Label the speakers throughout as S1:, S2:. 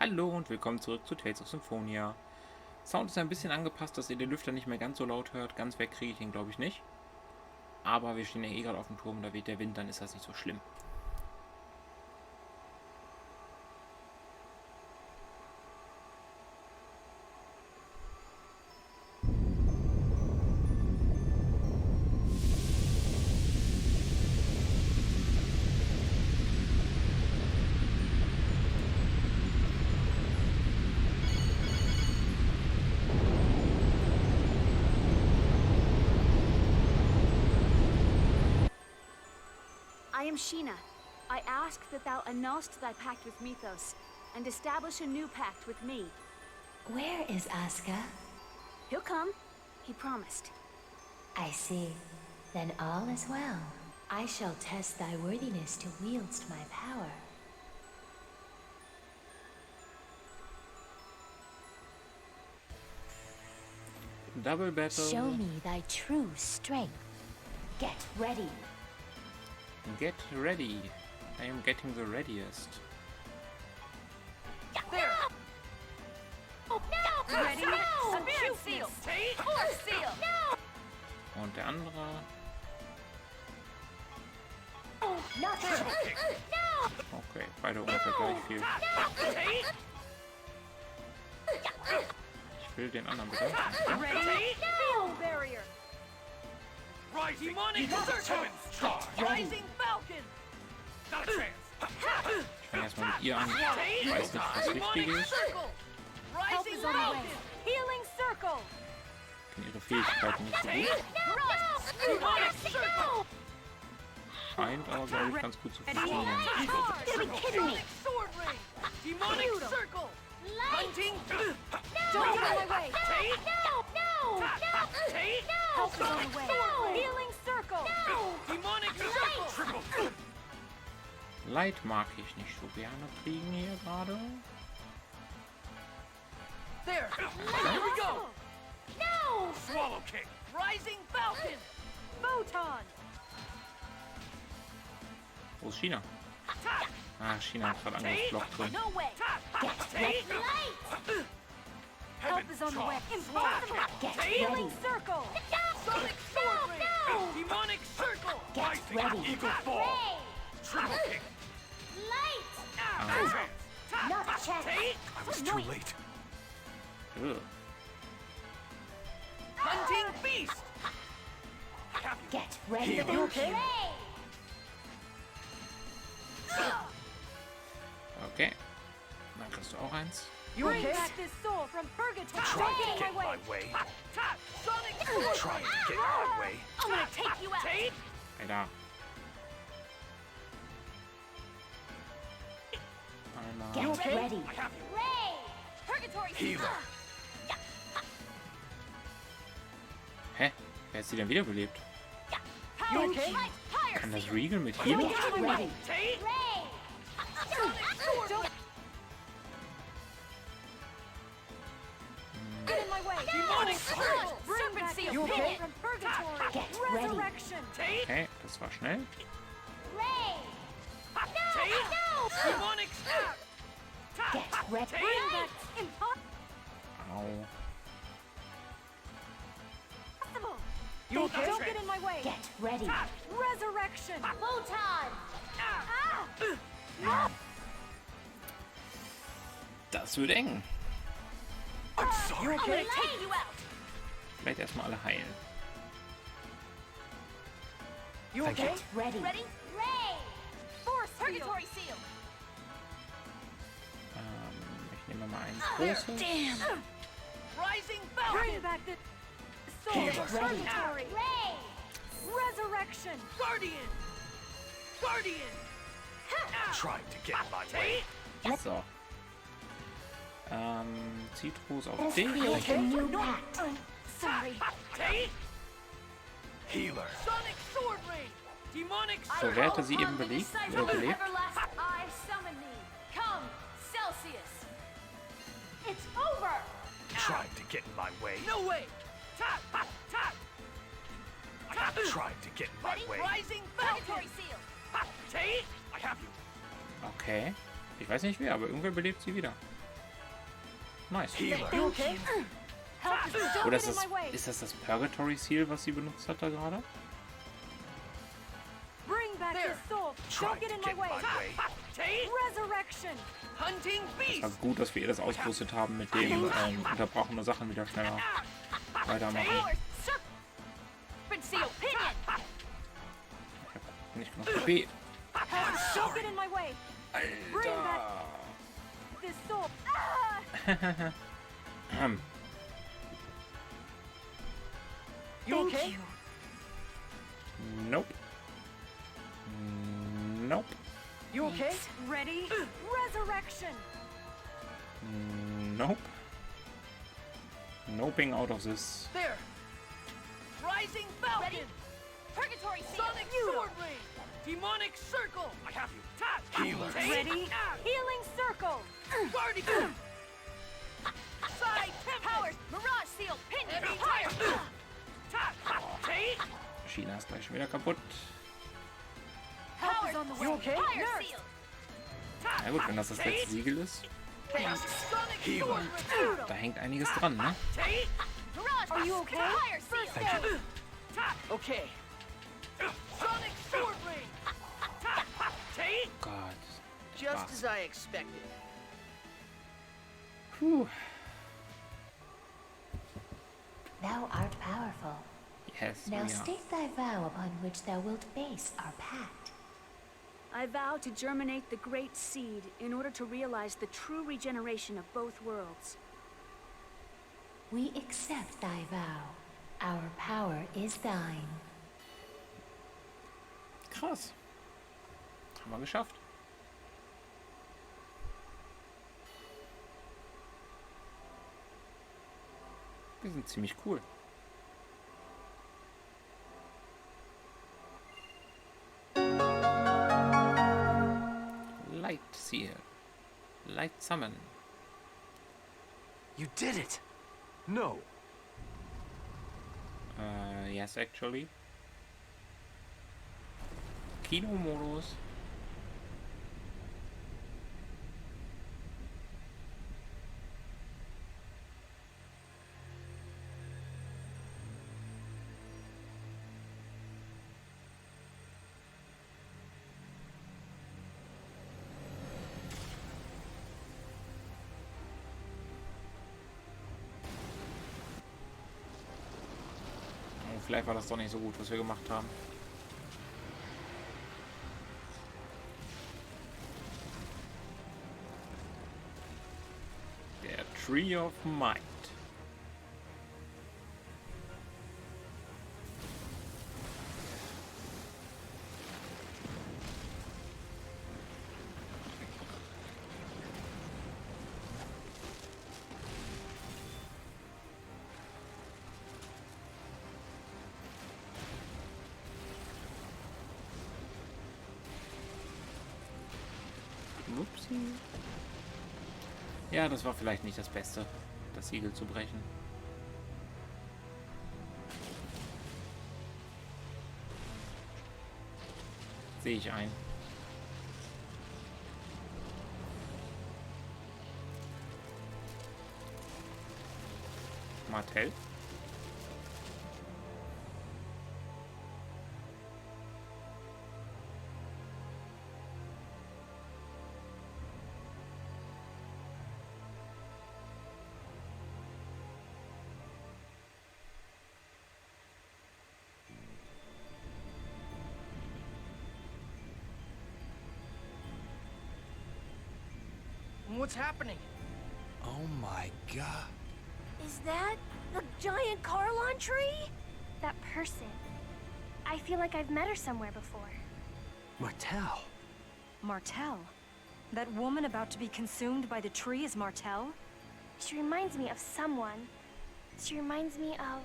S1: Hallo und willkommen zurück zu Tales of Symphonia. Sound ist ein bisschen angepasst, dass ihr den Lüfter nicht mehr ganz so laut hört. Ganz weg kriege ich ihn, glaube ich, nicht. Aber wir stehen ja eh gerade auf dem Turm, da weht der Wind, dann ist das nicht so schlimm.
S2: I am Sheena. I ask that thou annulst thy pact with Mythos, and establish a new pact with me.
S3: Where is Aska?
S2: He'll come. He promised.
S3: I see. Then all is well. I shall test thy worthiness to wield my power.
S1: Double Battle.
S3: Show me thy true strength. Get ready.
S1: Get ready. I am getting the readiest.
S2: There! No! Ready? No! Spirit seal! Force seal! No!
S1: Und der andere.
S3: Not
S1: Okay, beide ungefähr gleich viel. Ich will den anderen bitte.
S2: Ready? No! Barrier!
S4: Rising Serpent! Rising Falcon! Not a chance!
S1: Ich fange erstmal mit ihr an. Ich weiß nicht, was Richtige ist.
S2: Help is on the way! Healing circle!
S1: Ich kenne ihre Fähigkeiten nicht so gut.
S4: Demonic Circle!
S1: Scheint aber, glaube ich, ganz gut zu funktionieren.
S4: Demonic Sword Ring! Demonic Circle! Hunting!
S2: Don't get in my way!
S4: Take!
S2: No!
S4: Take!
S2: Help is on the way! Healing circle!
S4: Demonic Circle!
S1: Light mag ich nicht so gerne kriegen hier gerade.
S4: There! Here we go!
S2: No!
S4: Swallow Kick! Rising Falcon!
S2: Photon!
S1: Wo ist China? Ah, China hat gerade Angriffsblock drin.
S2: No way!
S4: Take!
S2: Light! Help is on the way! Impossible!
S3: Get
S2: Healing
S3: ready.
S2: circle!
S4: Sonic Sword Ring! Demonic Circle!
S3: Get ready.
S4: Eagle Fall! Triple Kick!
S2: Light!
S4: No chance!
S3: Not a chance.
S4: Take!
S5: I was too late.
S1: Ugh.
S4: Hunting Beast! Have you?
S3: Get ready.
S5: Healer.
S3: You okay?
S1: Okay. Dann kriegst du auch eins.
S2: Bring back this soul from purgatory!
S5: Try
S2: Don't
S5: to
S2: get in
S5: get
S2: my
S5: in
S2: way!
S5: my way.
S4: Sonic Sword
S5: Try
S4: Ring!
S5: to get in my way.
S2: I'm gonna take you out!
S4: Take!
S1: Hey, da. Einmal.
S3: Get ready.
S4: I have you!
S2: Ray! Purgatory!
S5: Healer.
S1: Hä? Wer hat sie denn wiederbelebt?
S2: You okay? Light! Fire!
S1: Kann das Regal mit Heal?
S3: Get ready.
S4: Take!
S2: Ray!
S4: Sonic Sword Ring!
S2: Get in my way!
S4: Demonic Circle!
S2: Bring back the
S3: You okay?
S2: from purgatory!
S3: Get ready.
S2: Resurrection!
S4: Take!
S1: Okay, das war schnell.
S2: Ray!
S4: Take! Demonic Snap!
S3: Get ready.
S2: Bring back impossible!
S1: Au.
S4: You
S2: Don't get in my way!
S3: Get ready.
S2: Resurrection! Photon!
S1: Das wird eng.
S5: I'm sorry.
S2: I'm gonna take you out!
S1: Vielleicht erstmal alle heilen.
S3: You
S5: Thank
S3: okay?
S5: you.
S3: Get ready.
S2: Ready? Ray! Force Purgatory seal!
S1: Ich nehme mal ein großes.
S2: Damn!
S4: Rising
S2: Bring
S4: Falcon!
S2: back the soul
S5: Healer.
S2: from purgatory! Ray! Resurrection!
S4: Guardian! Guardian!
S5: Trying to get in my way.
S4: Take!
S1: So. Zitrus auf
S3: This
S1: dich.
S3: feels a new pact.
S2: Sorry.
S4: Take!
S5: Healer.
S4: Sonic Sword Ring! Demonic
S1: So, wer hatte sie eben belebt? Belebt?
S2: I summon thee. Come, Celsius. It's over.
S5: Trying to get in my way.
S4: No way! Tap! Tap!
S5: Trying to get in my
S2: Ready?
S5: way.
S4: Rising Falcon!
S2: Purgatory seal.
S4: Take! I have you!
S1: Okay. Ich weiß nicht wer, aber irgendwer belebt sie wieder. Nice.
S5: Healer.
S4: You okay?
S2: Help is still
S1: Oder
S2: getting in my way.
S1: ist das Purgatory Seal, was sie benutzt hat da gerade?
S2: Bring back
S4: There.
S2: your soul.
S5: Try
S2: Don't
S5: to
S2: get in
S5: get
S2: my way.
S5: way.
S2: Resurrection.
S4: Hunting beast.
S1: War gut, dass wir ihr das ausgerüstet haben mit dem unterbrochene Sachen wieder schneller weitermachen.
S2: Powers. Serpent seal. Pinion.
S1: Ich hab nicht genug HP.
S2: Help is don't get in my way. Bring back
S1: Alter.
S2: this soul. Ah!
S4: You
S2: Thank
S4: okay?
S2: you.
S1: Nope. Nope.
S4: You okay?
S2: Ready? Resurrection.
S1: Nope. Noping out of this.
S4: There. Rising Falcon.
S2: Ready? Purgatory seal.
S4: Sonic sword ring. Demonic circle.
S5: I have you. Healer.
S2: Ready? Healing circle.
S4: Guardian. Side
S2: Powers. Mirage seal. Pinion.
S4: Heavy
S2: Fire.
S1: China ist gleich schon wieder kaputt.
S2: Powers on the way.
S4: You okay?
S2: Fire
S4: Nurse.
S2: seal.
S1: Na gut, wenn das das letzte Siegel ist,
S4: Sonic
S5: Healer.
S4: sword ring.
S1: da hängt einiges dran, ne?
S2: Mirage. Are you okay? Fire seal.
S1: Thank you.
S4: Okay. Sonic sword ring.
S1: Gott.
S4: Just as I expected.
S1: Puh.
S3: Thou art powerful.
S1: Yes,
S3: Now
S1: we are.
S3: state thy vow upon which thou wilt base our pact.
S2: I vow to germinate the great seed in order to realize the true regeneration of both worlds.
S3: We accept thy vow. Our power is thine.
S1: Krass. Haben wir geschafft. Wir sind ziemlich cool. Light Seal. Light Summon.
S5: You did it. No.
S1: Yes, actually. Kino-Modus. Vielleicht war das doch nicht so gut, was wir gemacht haben. Der Tree of Might. Upsi. Ja, das war vielleicht nicht das Beste, das Siegel zu brechen. Sehe ich ein. Martell?
S4: What's happening?
S5: Oh my god.
S6: Is that the giant Carlon tree? That person. I feel like I've met her somewhere before.
S5: Martel.
S7: Martel? That woman about to be consumed by the tree is Martel?
S6: She reminds me of someone. She reminds me of...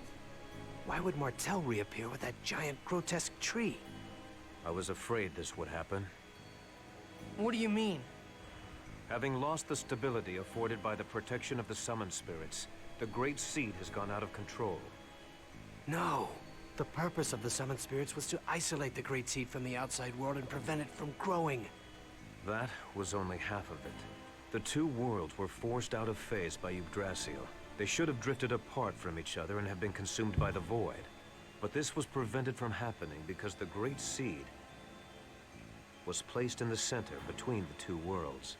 S8: Why would Martel reappear with that giant, grotesque tree?
S9: I was afraid this would happen.
S4: What do you mean?
S9: Having lost the stability afforded by the protection of the summoned spirits, the Great Seed has gone out of control.
S8: No. The purpose of the summoned spirits was to isolate the Great Seed from the outside world and prevent it from growing.
S9: That was only half of it. The two worlds were forced out of phase by Yggdrasil. They should have drifted apart from each other and have been consumed by the void. But this was prevented from happening because the Great Seed was placed in the center between the two worlds.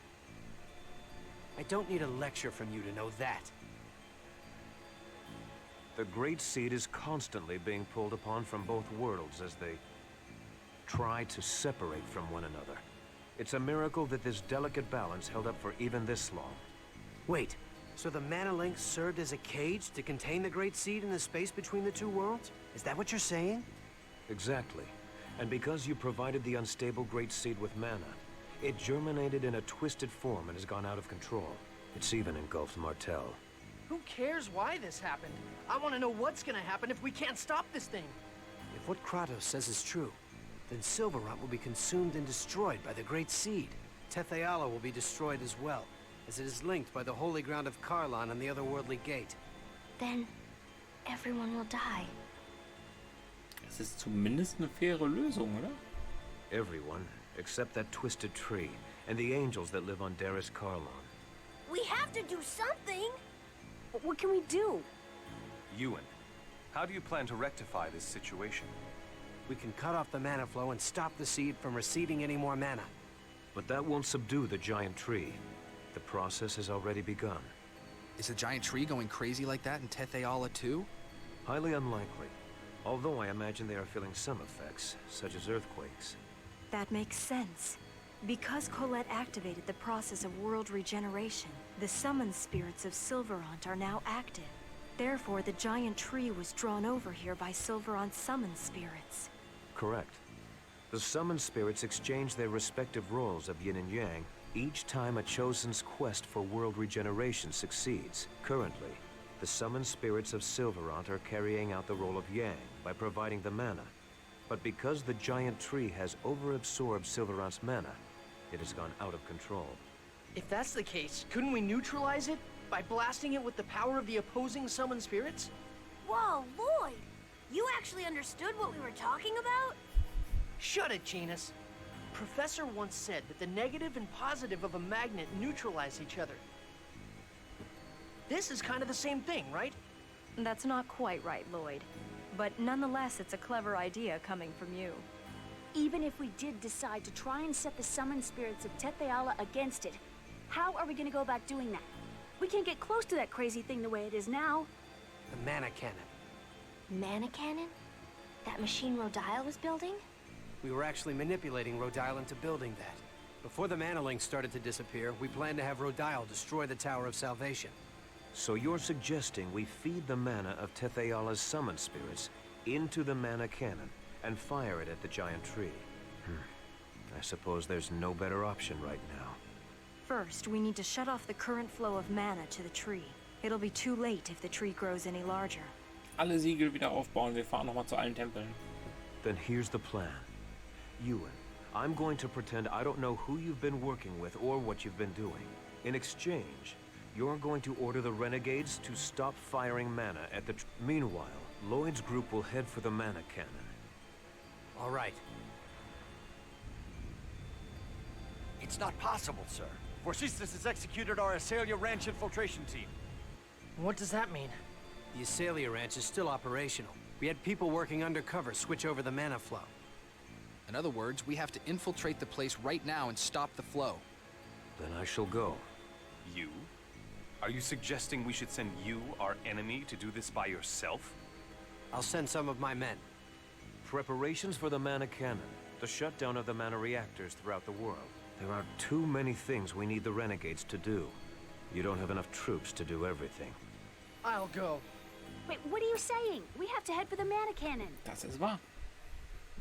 S8: I don't need a lecture from you to know that.
S9: The Great Seed is constantly being pulled upon from both worlds as they try to separate from one another. It's a miracle that this delicate balance held up for even this long.
S8: Wait, so the mana link served as a cage to contain the Great Seed in the space between the two worlds? Is that what you're saying?
S9: Exactly. And because you provided the unstable Great Seed with mana, it germinated in a twisted form and has gone out of control. It's even engulfed Martel.
S4: Who cares why this happened? I want to know what's gonna happen if we can't stop this thing.
S8: If what Kratos says is true, then Silverant will be consumed and destroyed by the Great Seed. Tetheala will be destroyed as well, as it is linked by the holy ground of Karlan and the otherworldly gate.
S6: Then everyone will die.
S1: Das ist zumindest eine faire Lösung, oder?
S9: Everyone, except that twisted tree, and the angels that live on Darius Karlan.
S6: We have to do something! What can we do?
S5: Ewan, how do you plan to rectify this situation?
S8: We can cut off the mana flow and stop the seed from receiving any more mana.
S9: But that won't subdue the giant tree. The process has already begun.
S10: Is the giant tree going crazy like that in Tetheala too?
S9: Highly unlikely. Although I imagine they are feeling some effects, such as earthquakes.
S7: That makes sense. Because Colette activated the process of world regeneration, the summoned spirits of Silverant are now active. Therefore, the giant tree was drawn over here by Silverant's summoned spirits.
S9: Correct. The summoned spirits exchange their respective roles of yin and yang each time a chosen's quest for world regeneration succeeds. Currently, the summoned spirits of Silverant are carrying out the role of yang by providing the mana. But because the giant tree has overabsorbed Silverant's mana, it has gone out of control.
S4: If that's the case, couldn't we neutralize it by blasting it with the power of the opposing summoned spirits?
S6: Whoa, Lloyd! You actually understood what we were talking about?
S4: Shut it, Janus. Professor once said that the negative and positive of a magnet neutralize each other. This is kind of the same thing, right?
S7: That's not quite right, Lloyd. But nonetheless, it's a clever idea coming from you.
S2: Even if we did decide to try and set the summoned spirits of Tetheala against it, how are we gonna go about doing that? We can't get close to that crazy thing the way it is now.
S8: The mana cannon.
S6: Mana cannon? That machine Rodile was building?
S8: We were actually manipulating Rodile into building that. Before the mana link started to disappear, we planned to have Rodile destroy the Tower of Salvation.
S9: So you're suggesting we feed the mana of Tetheala's summoned spirits into the mana cannon and fire it at the giant tree. I suppose there's no better option right now.
S7: First, we need to shut off the current flow of mana to the tree. It'll be too late if the tree grows any larger.
S1: Alle Siegel wieder aufbauen. Wir fahren nochmal zu allen Tempeln.
S9: Then here's the plan. Ewan, I'm going to pretend I don't know who you've been working with or what you've been doing. In exchange, you're going to order the renegades to stop firing mana at the Meanwhile, Lloyd's group will head for the mana cannon.
S8: All right.
S5: It's not possible, sir. Vorsistis has executed our Asalia Ranch infiltration team.
S4: What does that mean?
S8: The Asalia Ranch is still operational. We had people working undercover switch over the mana flow.
S10: In other words, we have to infiltrate the place right now and stop the flow.
S9: Then I shall go.
S5: You? Are you suggesting we should send you, our enemy, to do this by yourself?
S8: I'll send some of my men.
S9: Preparations for the mana cannon, the shutdown of the mana reactors throughout the world. There are too many things we need the renegades to do. You don't have enough troops to do everything.
S4: I'll go.
S2: Wait, what are you saying? We have to head for the mana cannon.
S1: Das ist wahr.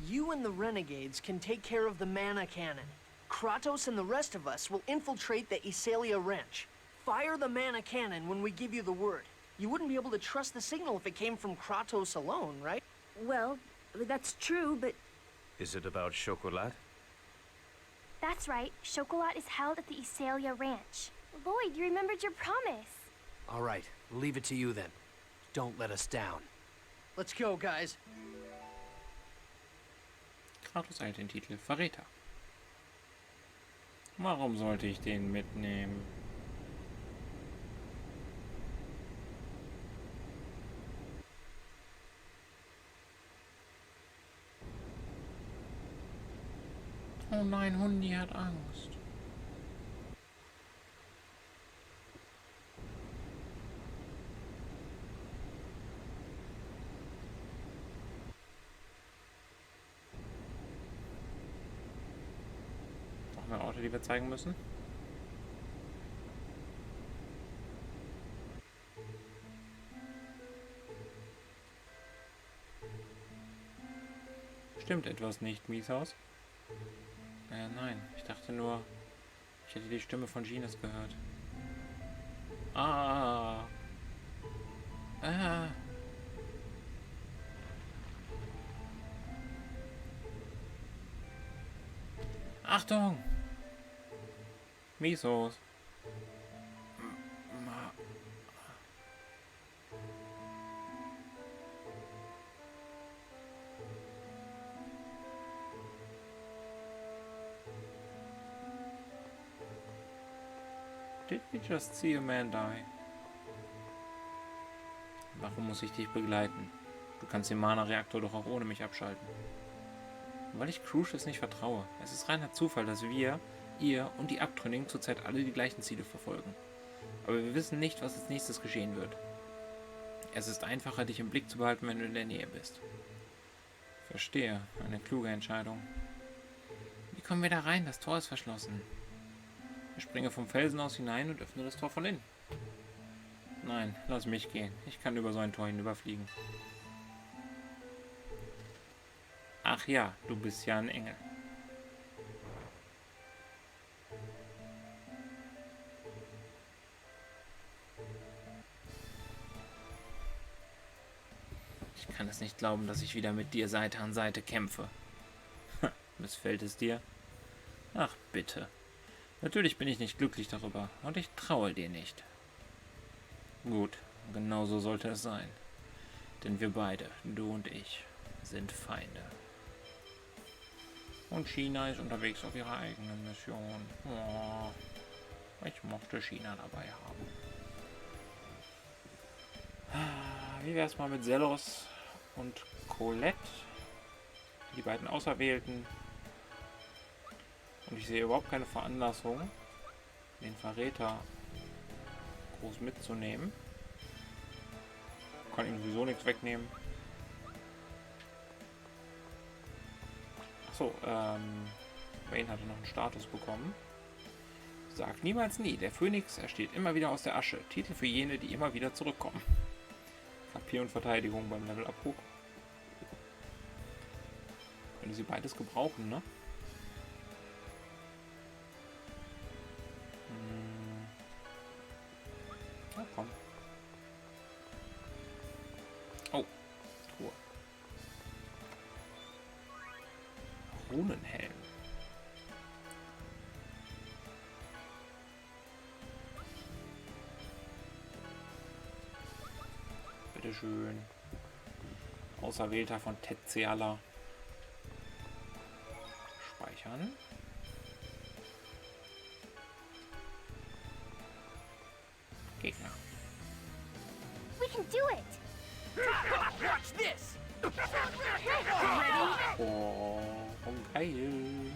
S4: You and the renegades can take care of the mana cannon. Kratos and the rest of us will infiltrate the Asalia Ranch. Fire the mana cannon when we give you the word. You wouldn't be able to trust the signal if it came from Kratos alone, right?
S2: Well, that's true, but...
S9: Is it about Chocolat?
S6: That's right. Chocolat is held at the Asalia Ranch. Lloyd, you remembered your promise.
S8: All right, leave it to you then. Don't let us down.
S4: Let's go, guys.
S1: Kratos hat den Titel Verräter. Warum sollte ich den mitnehmen? Oh nein, Hundi hat Angst. Noch mehr Orte, die wir zeigen müssen. Stimmt etwas nicht, Mieshaus? Nein, ich dachte nur, ich hätte die Stimme von Gines gehört. Ah. Achtung! Mieshaus. Did we just see a man die? Warum muss ich dich begleiten? Du kannst den Mana-Reaktor doch auch ohne mich abschalten. Weil ich Crucius nicht vertraue. Es ist reiner Zufall, dass wir, ihr und die Abtrünnigen zurzeit alle die gleichen Ziele verfolgen. Aber wir wissen nicht, was als nächstes geschehen wird. Es ist einfacher, dich im Blick zu behalten, wenn du in der Nähe bist. Verstehe. Eine kluge Entscheidung. Wie kommen wir da rein? Das Tor ist verschlossen. Ich springe vom Felsen aus hinein und öffne das Tor von innen. Nein, lass mich gehen. Ich kann über so ein Tor hinüberfliegen. Ach ja, du bist ja ein Engel. Ich kann es nicht glauben, dass ich wieder mit dir Seite an Seite kämpfe. Missfällt es dir? Ach, bitte. Natürlich bin ich nicht glücklich darüber und ich traue dir nicht. Gut, genau so sollte es sein. Denn wir beide, du und ich, sind Feinde. Und China ist unterwegs auf ihrer eigenen Mission. Oh, ich mochte China dabei haben. Wie wär's mal mit Zelos und Colette? Die beiden Auserwählten. Und ich sehe überhaupt keine Veranlassung, den Verräter groß mitzunehmen. Kann ihm sowieso nichts wegnehmen. Achso, Wayne hatte noch einen Status bekommen. Sag niemals nie, der Phönix ersteht immer wieder aus der Asche. Titel für jene, die immer wieder zurückkommen. KP und Verteidigung beim Level-Up-Hoch. Können sie beides gebrauchen, ne? Oh, komm. Oh, Truhe. Runenhelm. Bitteschön. Auserwählter von Tetzeala. Speichern. Gegner.
S6: We can do it!
S4: Watch this!
S1: Oh, geil.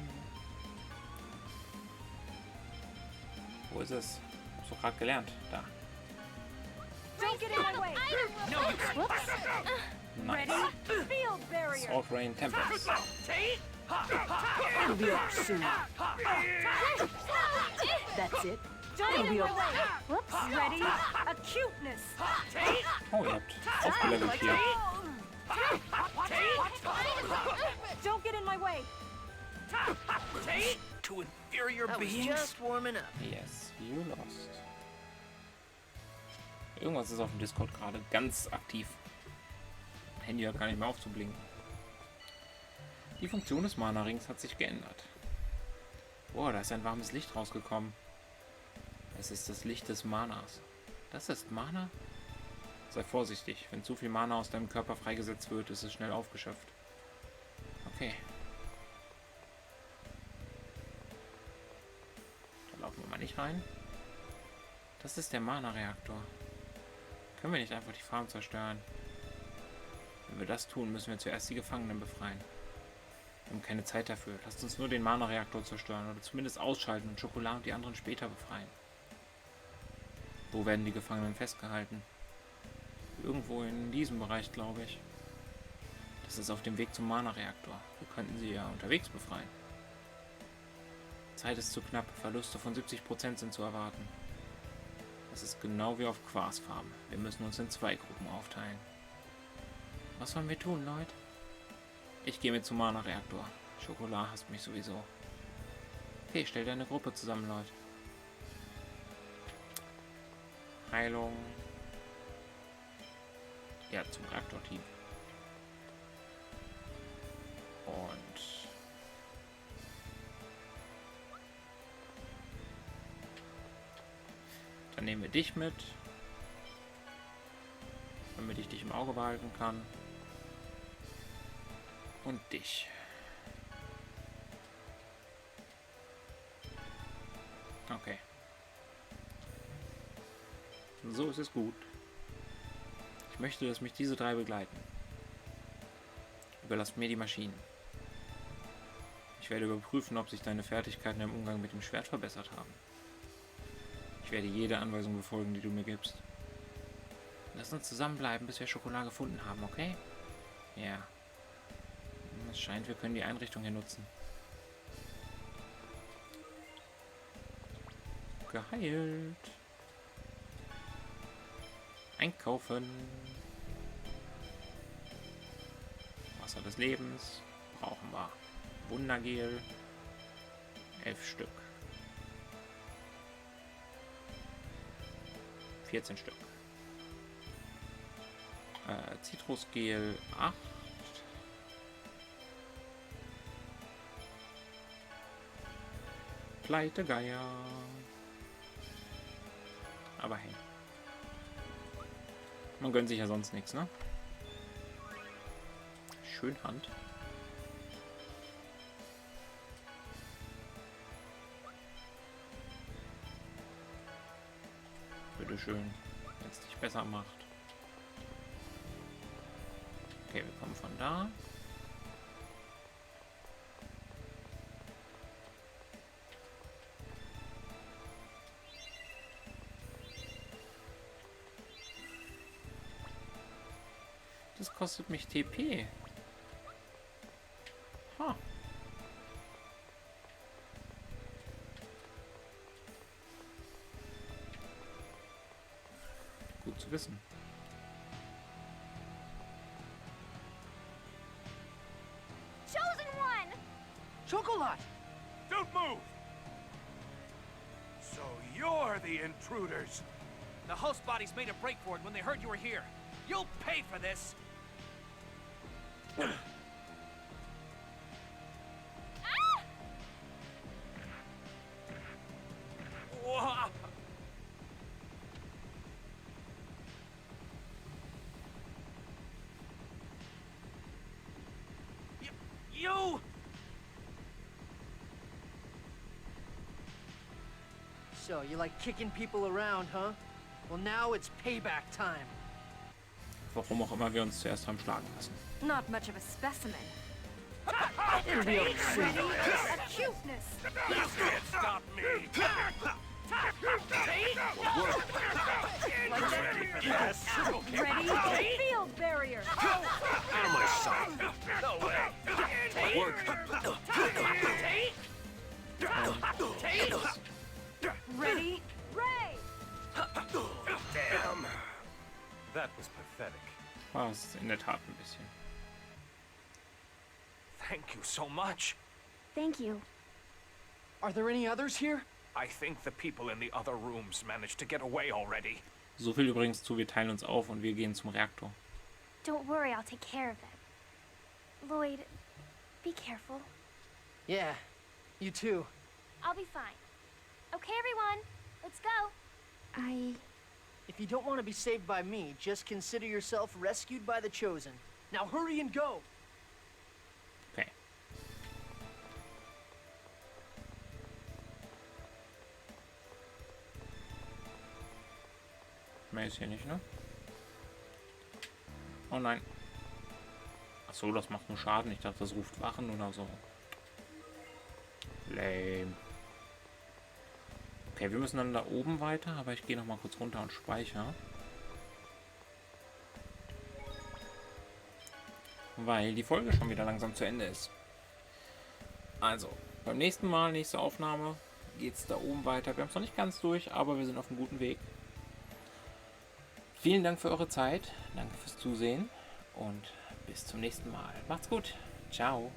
S1: Wo ist es? Hab's doch gerade gelernt. Da.
S2: Don't get in my way! Whoops.
S1: Nice.
S2: Field barrier!
S1: Salt Rain Tempest.
S4: It'll be over soon. That's it.
S2: Don't get in my way! Whoops. Ready? Acuteness!
S1: Oh, ihr habt aufgelevelt hier.
S2: Don't get in my way!
S4: To inferior beings? Just warming up.
S1: Yes, you lost. Irgendwas ist auf dem Discord gerade ganz aktiv. Handy hört gar nicht mehr auf zu blinken. Die Funktion des Mana-Rings hat sich geändert. Boah, da ist ein warmes Licht rausgekommen. Es ist das Licht des Manas. Das ist Mana? Sei vorsichtig, wenn zu viel Mana aus deinem Körper freigesetzt wird, ist es schnell aufgeschöpft. Okay. Da laufen wir mal nicht rein. Das ist der Mana-Reaktor. Können wir nicht einfach die Farm zerstören? Wenn wir das tun, müssen wir zuerst die Gefangenen befreien. Wir haben keine Zeit dafür. Lasst uns nur den Mana-Reaktor zerstören oder zumindest ausschalten und Schokolade und die anderen später befreien. Wo werden die Gefangenen festgehalten? Irgendwo in diesem Bereich, glaube ich. Das ist auf dem Weg zum Mana-Reaktor. Wir könnten sie ja unterwegs befreien. Zeit ist zu knapp. Verluste von 70% sind zu erwarten. Das ist genau wie auf Quarzfarben. Wir müssen uns in 2 Gruppen aufteilen. Was sollen wir tun, Leute? Ich gehe mit zum Mana-Reaktor. Schokolade hasst mich sowieso. Okay, stell deine Gruppe zusammen, Leute. Heilung. Ja, zum Reaktorteam. Und dann nehmen wir dich mit, damit ich dich im Auge behalten kann. Und dich. Okay. So ist es gut. Ich möchte, dass mich diese 3 begleiten. Überlasst mir die Maschinen. Ich werde überprüfen, ob sich deine Fertigkeiten im Umgang mit dem Schwert verbessert haben. Ich werde jede Anweisung befolgen, die du mir gibst. Lass uns zusammenbleiben, bis wir Schokolade gefunden haben, okay? Ja. Es scheint, wir können die Einrichtung hier nutzen. Geheilt. Einkaufen. Wasser des Lebens. Brauchen wir. Wundergel. 11 Stück. 14 Stück. Zitrusgel 8. Pleite Geier. Aber hey. Man gönnt sich ja sonst nichts, ne? Schön Hand. Bitteschön, wenn es dich besser macht. Okay, wir kommen von da. Das kostet mich TP. Ha. Gut zu wissen.
S6: Chosen one!
S4: Chocolate!
S5: Don't move! So you're the intruders.
S11: The host bodies made a break for it when they heard you were here. You'll pay for this! Whoa. You!
S4: So, you like kicking people around, huh? Well, now it's payback time.
S1: Warum auch immer wir uns zuerst haben schlagen lassen.
S7: Not much of a specimen.
S4: It'll be okay soon.
S6: A cuteness!
S5: Can't stop me! Yes! Okay.
S6: Ready? Field barrier!
S5: Out of my sight! No way!
S6: Ready? Ray!
S5: Damn! That was pathetic.
S1: War es in der Tat ein bisschen.
S11: Thank you so much.
S2: Thank you.
S4: Are there any others here?
S11: I think the people in the other rooms managed to get away already.
S1: So viel übrigens zu, wir teilen uns auf und wir gehen zum Reaktor.
S6: Don't worry, I'll take care of them. Lloyd, be careful.
S4: Yeah, you too.
S6: I'll be fine. Okay, everyone, let's go.
S4: If you don't want to be saved by me, just consider yourself rescued by the Chosen. Now hurry and go!
S1: Okay. Mehr ist hier nicht, ne? Oh nein. Achso, das macht nur Schaden. Ich dachte, das ruft Wachen oder so. Lame. Okay, wir müssen dann da oben weiter, aber ich gehe noch mal kurz runter und speichere. Weil die Folge schon wieder langsam zu Ende ist. Also, beim nächsten Mal, nächste Aufnahme, geht es da oben weiter. Wir haben es noch nicht ganz durch, aber wir sind auf einem guten Weg. Vielen Dank für eure Zeit. Danke fürs Zusehen und bis zum nächsten Mal. Macht's gut. Ciao.